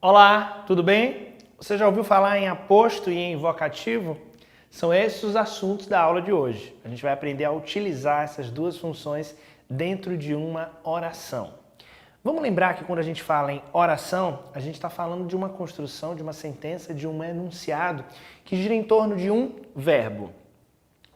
Olá, tudo bem? Você já ouviu falar em aposto e em vocativo? São esses os assuntos da aula de hoje. A gente vai aprender a utilizar essas duas funções dentro de uma oração. Vamos lembrar que quando a gente fala em oração, a gente está falando de uma construção, de uma sentença, de um enunciado que gira em torno de um verbo.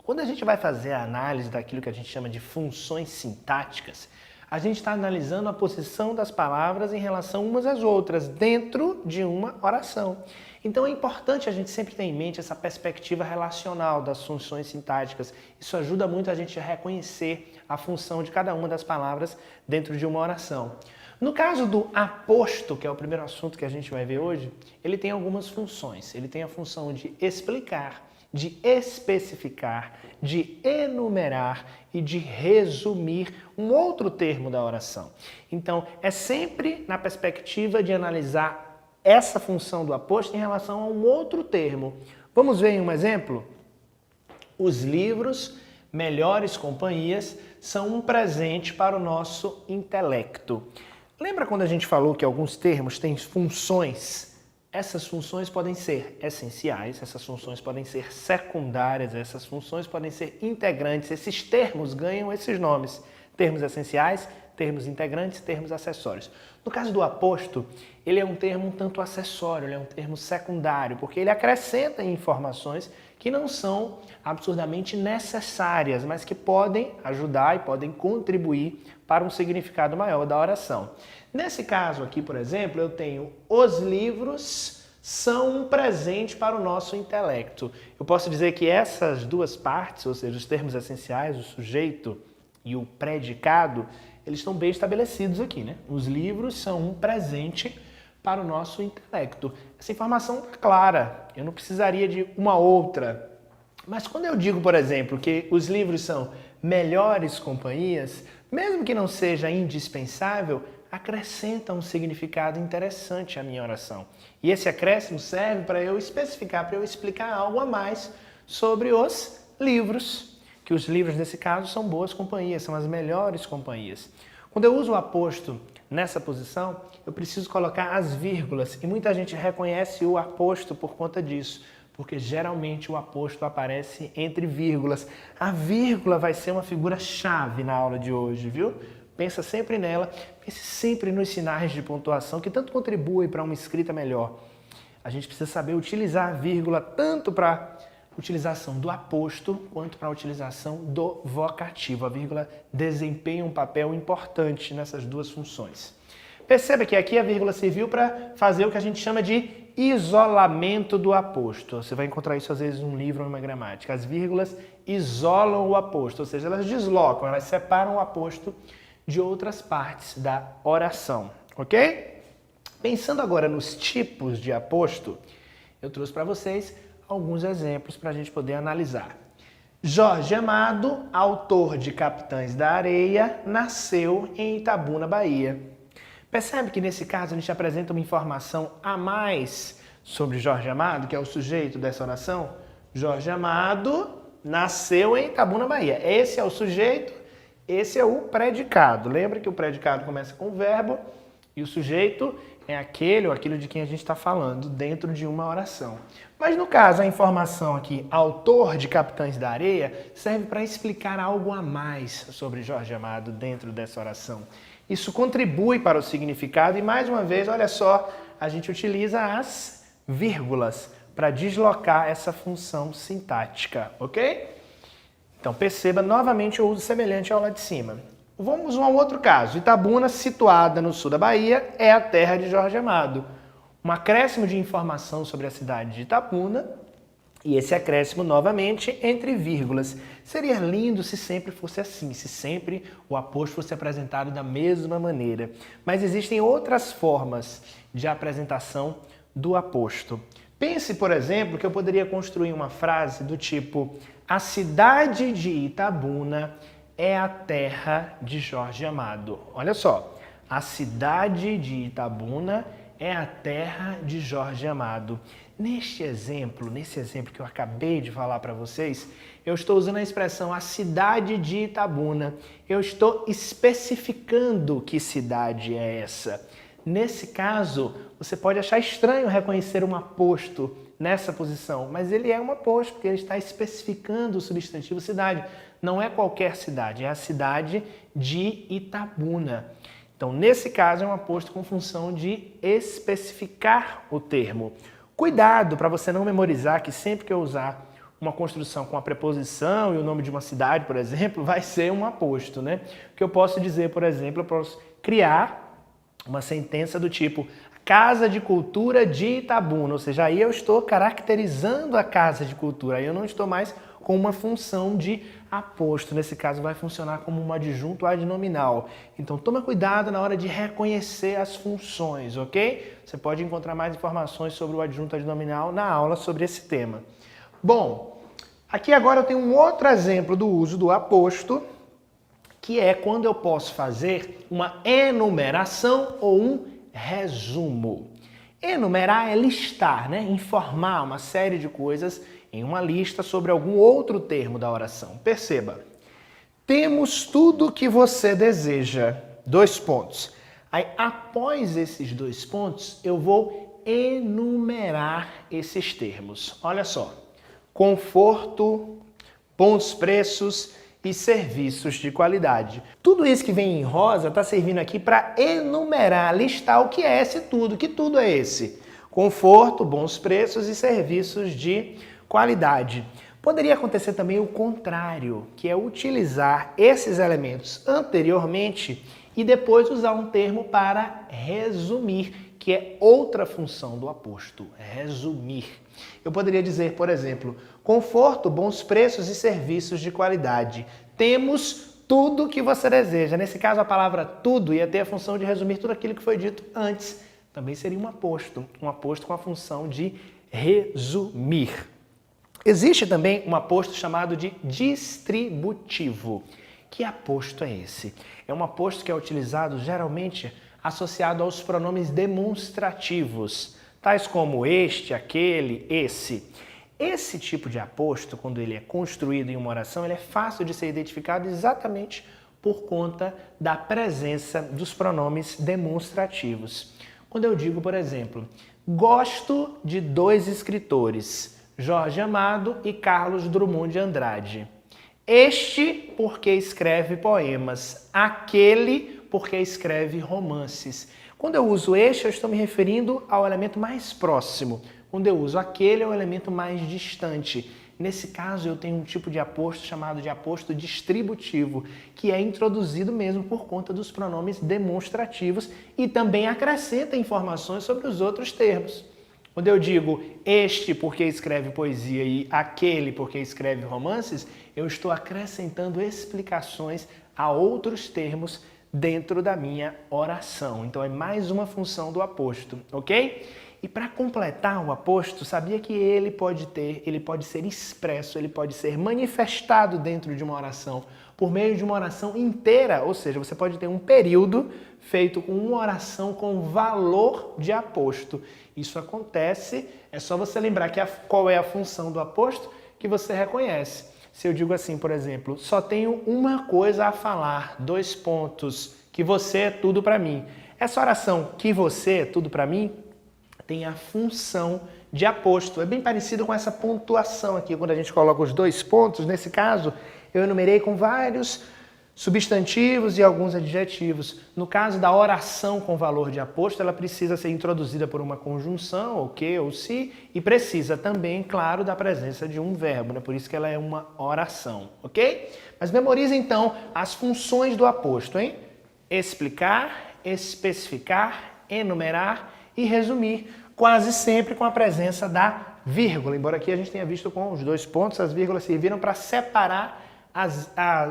Quando a gente vai fazer a análise daquilo que a gente chama de funções sintáticas, a gente está analisando a posição das palavras em relação umas às outras, dentro de uma oração. Então é importante a gente sempre ter em mente essa perspectiva relacional das funções sintáticas. Isso ajuda muito a gente a reconhecer a função de cada uma das palavras dentro de uma oração. No caso do aposto, que é o primeiro assunto que a gente vai ver hoje, ele tem algumas funções. Ele tem a função de explicar, de especificar, de enumerar e de resumir um outro termo da oração. Então, é sempre na perspectiva de analisar essa função do aposto em relação a um outro termo. Vamos ver em um exemplo? Os livros Melhores Companhias são um presente para o nosso intelecto. Lembra quando a gente falou que alguns termos têm funções? Essas funções podem ser essenciais, essas funções podem ser secundárias, essas funções podem ser integrantes. Esses termos ganham esses nomes. Termos essenciais, termos integrantes, termos acessórios. No caso do aposto, ele é um termo um tanto acessório, ele é um termo secundário, porque ele acrescenta informações que não são absurdamente necessárias, mas que podem ajudar e podem contribuir para um significado maior da oração. Nesse caso aqui, por exemplo, eu tenho os livros são um presente para o nosso intelecto. Eu posso dizer que essas duas partes, ou seja, os termos essenciais, o sujeito e o predicado, eles estão bem estabelecidos aqui, né? Os livros são um presente para o nosso intelecto. Essa informação é clara, eu não precisaria de uma outra. Mas quando eu digo, por exemplo, que os livros são melhores companhias, mesmo que não seja indispensável, acrescenta um significado interessante à minha oração. E esse acréscimo serve para eu especificar, para eu explicar algo a mais sobre os livros, que os livros, nesse caso, são boas companhias, são as melhores companhias. Quando eu uso o aposto nessa posição, eu preciso colocar as vírgulas, e muita gente reconhece o aposto por conta disso, porque geralmente o aposto aparece entre vírgulas. A vírgula vai ser uma figura-chave na aula de hoje, viu? Pensa sempre nela, pense sempre nos sinais de pontuação que tanto contribuem para uma escrita melhor. A gente precisa saber utilizar a vírgula tanto para utilização do aposto quanto para a utilização do vocativo. A vírgula desempenha um papel importante nessas duas funções. Perceba que aqui a vírgula serviu para fazer o que a gente chama de isolamento do aposto. Você vai encontrar isso às vezes num livro ou numa gramática. As vírgulas isolam o aposto, ou seja, elas deslocam, elas separam o aposto de outras partes da oração, ok? Pensando agora nos tipos de aposto, eu trouxe para vocês alguns exemplos para a gente poder analisar. Jorge Amado, autor de Capitães da Areia, nasceu em Itabuna, Bahia. Percebe que nesse caso a gente apresenta uma informação a mais sobre Jorge Amado, que é o sujeito dessa oração? Jorge Amado nasceu em Itabuna, Bahia. Esse é o sujeito, esse é o predicado. Lembra que o predicado começa com o verbo e o sujeito é aquele ou aquilo de quem a gente está falando dentro de uma oração. Mas no caso, a informação aqui, autor de Capitães da Areia, serve para explicar algo a mais sobre Jorge Amado dentro dessa oração. Isso contribui para o significado e, mais uma vez, olha só, a gente utiliza as vírgulas para deslocar essa função sintática, ok? Então, perceba novamente o uso semelhante ao lá de cima. Vamos a um outro caso. Itabuna, situada no sul da Bahia, é a terra de Jorge Amado. Um acréscimo de informação sobre a cidade de Itabuna e esse acréscimo novamente entre vírgulas. Seria lindo se sempre fosse assim, se sempre o aposto fosse apresentado da mesma maneira. Mas existem outras formas de apresentação do aposto. Pense, por exemplo, que eu poderia construir uma frase do tipo: a cidade de Itabuna é a terra de Jorge Amado. Olha só, a cidade de Itabuna é a terra de Jorge Amado. Nesse exemplo que eu acabei de falar para vocês, eu estou usando a expressão a cidade de Itabuna. Eu estou especificando que cidade é essa. Nesse caso, você pode achar estranho reconhecer um aposto nessa posição, mas ele é um aposto porque ele está especificando o substantivo cidade. Não é qualquer cidade, é a cidade de Itabuna. Então, nesse caso, é um aposto com função de especificar o termo. Cuidado para você não memorizar que sempre que eu usar uma construção com a preposição e o nome de uma cidade, por exemplo, vai ser um aposto, né? O que eu posso dizer, por exemplo, eu posso criar uma sentença do tipo Casa de Cultura de Itabuna, ou seja, aí eu estou caracterizando a Casa de Cultura, aí eu não estou mais com uma função de aposto. Nesse caso vai funcionar como um adjunto adnominal. Então toma cuidado na hora de reconhecer as funções, ok? Você pode encontrar mais informações sobre o adjunto adnominal na aula sobre esse tema. Bom, aqui agora eu tenho um outro exemplo do uso do aposto, que é quando eu posso fazer uma enumeração ou um resumo. Enumerar é listar, né? Informar uma série de coisas em uma lista sobre algum outro termo da oração. Perceba, temos tudo o que você deseja. 2 pontos. Aí, após esses 2 pontos, eu vou enumerar esses termos. Olha só, conforto, bons preços e serviços de qualidade. Tudo isso que vem em rosa está servindo aqui para enumerar, listar o que é esse tudo. Que tudo é esse? Conforto, bons preços e serviços de qualidade. Poderia acontecer também o contrário, que é utilizar esses elementos anteriormente e depois usar um termo para resumir, que é outra função do aposto, resumir. Eu poderia dizer, por exemplo, conforto, bons preços e serviços de qualidade. Temos tudo o que você deseja. Nesse caso, a palavra tudo ia ter a função de resumir tudo aquilo que foi dito antes. Também seria um aposto com a função de resumir. Existe também um aposto chamado de distributivo. Que aposto é esse? É um aposto que é utilizado geralmente associado aos pronomes demonstrativos, tais como este, aquele, esse. Esse tipo de aposto, quando ele é construído em uma oração, ele é fácil de ser identificado exatamente por conta da presença dos pronomes demonstrativos. Quando eu digo, por exemplo, gosto de 2 escritores, Jorge Amado e Carlos Drummond de Andrade. Este porque escreve poemas, aquele porque escreve romances. Quando eu uso este, eu estou me referindo ao elemento mais próximo. Quando eu uso aquele, é o elemento mais distante. Nesse caso, eu tenho um tipo de aposto chamado de aposto distributivo, que é introduzido mesmo por conta dos pronomes demonstrativos e também acrescenta informações sobre os outros termos. Quando eu digo este porque escreve poesia e aquele porque escreve romances, eu estou acrescentando explicações a outros termos dentro da minha oração. Então é mais uma função do aposto, ok? E para completar o aposto, sabia que ele pode ser expresso, ele pode ser manifestado dentro de uma oração por meio de uma oração inteira, ou seja, você pode ter um período feito com uma oração com valor de aposto. Isso acontece, é só você lembrar qual é a função do aposto que você reconhece. Se eu digo assim, por exemplo, só tenho uma coisa a falar, 2 pontos, que você é tudo para mim. Essa oração, que você é tudo para mim, tem a função de aposto. É bem parecido com essa pontuação aqui, quando a gente coloca os 2 pontos. Nesse caso, eu enumerei com vários substantivos e alguns adjetivos. No caso da oração com valor de aposto, ela precisa ser introduzida por uma conjunção, ou que, ou se, e precisa também, claro, da presença de um verbo, né? Por isso que ela é uma oração, ok? Mas memorize então as funções do aposto, hein? Explicar, especificar, enumerar e resumir, quase sempre com a presença da vírgula. Embora aqui a gente tenha visto com os 2 pontos, as vírgulas serviram para separar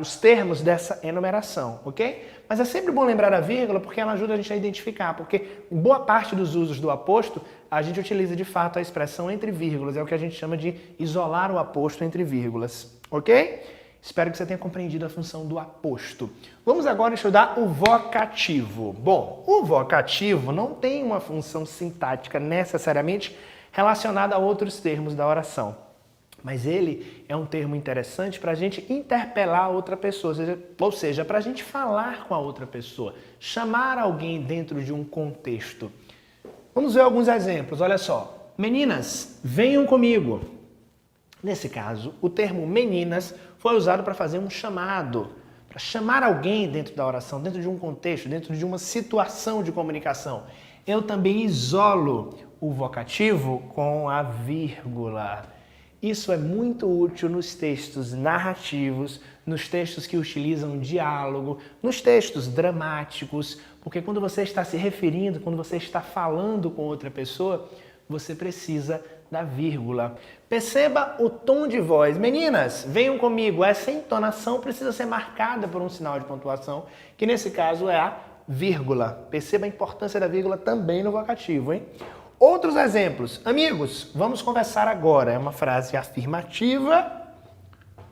os termos dessa enumeração, ok? Mas é sempre bom lembrar a vírgula porque ela ajuda a gente a identificar, porque em boa parte dos usos do aposto, a gente utiliza de fato a expressão entre vírgulas, é o que a gente chama de isolar o aposto entre vírgulas, ok? Espero que você tenha compreendido a função do aposto. Vamos agora estudar o vocativo. Bom, o vocativo não tem uma função sintática necessariamente relacionada a outros termos da oração. Mas ele é um termo interessante para a gente interpelar a outra pessoa, ou seja, para a gente falar com a outra pessoa, chamar alguém dentro de um contexto. Vamos ver alguns exemplos, olha só. Meninas, venham comigo. Nesse caso, o termo meninas foi usado para fazer um chamado, para chamar alguém dentro da oração, dentro de um contexto, dentro de uma situação de comunicação. Eu também isolo o vocativo com a vírgula. Isso é muito útil nos textos narrativos, nos textos que utilizam diálogo, nos textos dramáticos, porque quando você está se referindo, quando você está falando com outra pessoa, você precisa da vírgula. Perceba o tom de voz. Meninas, venham comigo. Essa entonação precisa ser marcada por um sinal de pontuação, que nesse caso é a vírgula. Perceba a importância da vírgula também no vocativo, hein? Outros exemplos. Amigos, vamos conversar agora. É uma frase afirmativa,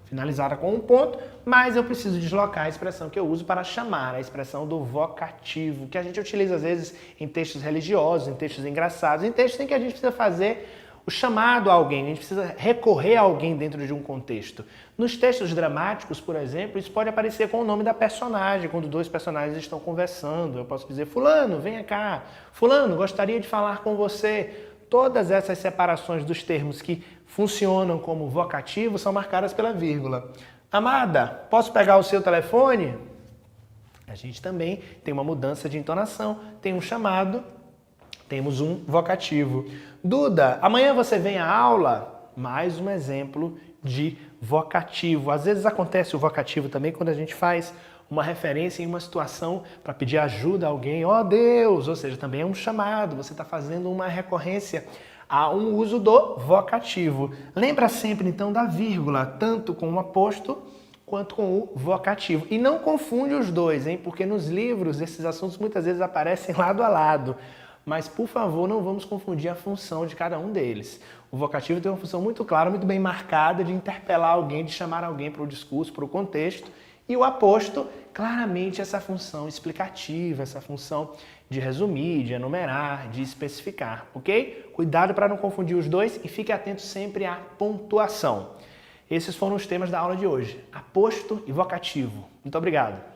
finalizada com um ponto, mas eu preciso deslocar a expressão que eu uso para chamar, a expressão do vocativo, que a gente utiliza às vezes em textos religiosos, em textos engraçados, em textos em que a gente precisa fazer o chamado a alguém, a gente precisa recorrer a alguém dentro de um contexto. Nos textos dramáticos, por exemplo, isso pode aparecer com o nome da personagem, quando dois personagens estão conversando. Eu posso dizer, fulano, venha cá. Fulano, gostaria de falar com você. Todas essas separações dos termos que funcionam como vocativo são marcadas pela vírgula. Amada, posso pegar o seu telefone? A gente também tem uma mudança de entonação, tem um chamado, temos um vocativo. Duda, amanhã você vem à aula? Mais um exemplo de vocativo. Às vezes acontece o vocativo também quando a gente faz uma referência em uma situação para pedir ajuda a alguém. Ó Deus! Ou seja, também é um chamado. Você está fazendo uma recorrência a um uso do vocativo. Lembra sempre então da vírgula, tanto com o aposto quanto com o vocativo. E não confunde os dois, hein? Porque nos livros esses assuntos muitas vezes aparecem lado a lado. Mas, por favor, não vamos confundir a função de cada um deles. O vocativo tem uma função muito clara, muito bem marcada de interpelar alguém, de chamar alguém para o discurso, para o contexto. E o aposto, claramente, essa função explicativa, essa função de resumir, de enumerar, de especificar, ok? Cuidado para não confundir os dois e fique atento sempre à pontuação. Esses foram os temas da aula de hoje, aposto e vocativo. Muito obrigado!